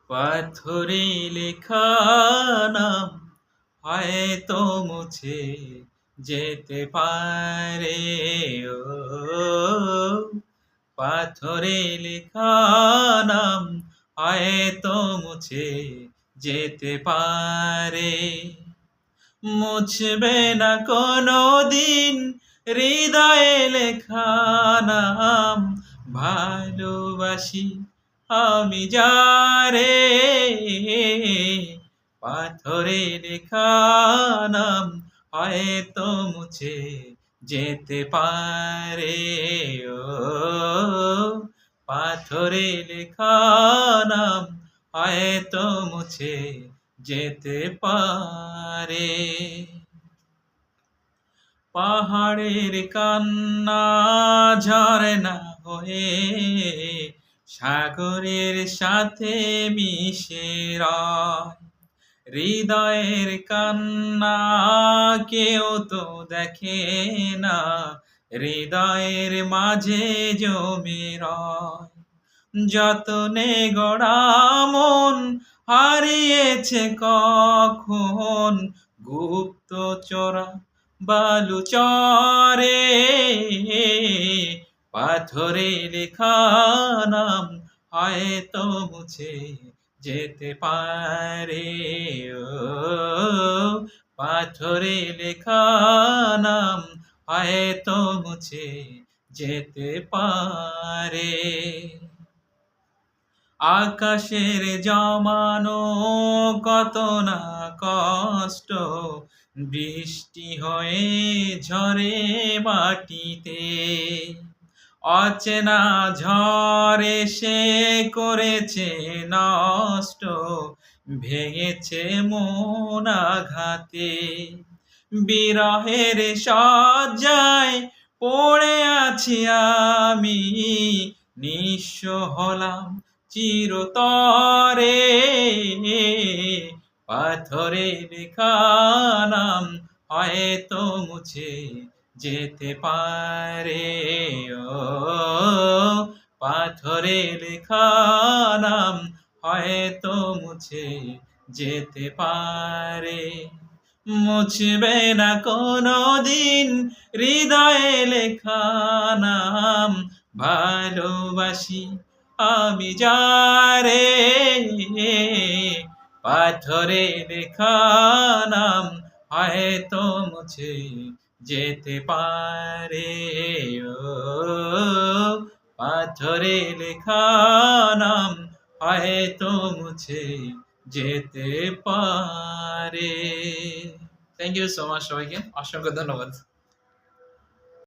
পাথরে লেখা নাম হয়তো মুছে যেতে পারে। ও পাথরে লেখা নাম হয়তো মুছে যেতে পারে। মুছবে না কোনো দিন হৃদয়ে লেখা নাম, ভালোবাসি আমি যারে। পাথরে লেখা নাম হয়তো মুছে যেতে পারে। ও পাথরে লেখা নাম হয়তো মুছে যেতে পারে। পাহাড়ের কান্না ঝরনা হয়ে সাগরের সাথে মিশে রয়। হৃদয়ের কান্না কেউ তো দেখে না, হৃদয়ের মাঝে জমে রয়। যতনে গড়া মন হারিয়েছে কখন, গুপ্ত চোরা বালু চরে। পাথরে লেখা নাম হয়তো মুছে যেতে পারে। ও পাথরে লেখা নাম হয়তো মুছে যেতে পারে। আকাশের জমানো কত না কষ্ট, বৃষ্টি হয়ে ঝরে মাটিতে। অচেনা ঝড় এসে করেছে নষ্ট, ভেঙেছে মন আঘাতে। বিরহের শয্যায় পড়ে আছি আমি, নিঃস্ব হলাম চিরতরে। পাথরে লেখা নাম হয়তো মুছে যেতে পারে। ও পাথরে লেখা নাম হয়তো মুছে যেতে পারে। মুছবে না কোনো দিন হৃদয়ে লেখা নাম, ভালোবাসি আমি যারে। পাথরে লেখা নাম হয়তো মুছে যেতে পারে। ও পাথরে লেখা নাম হয়তো মুছে যেতে পারে। থ্যাংক ইউ সো মাচ সবাইকে, অসংখ্য ধন্যবাদ।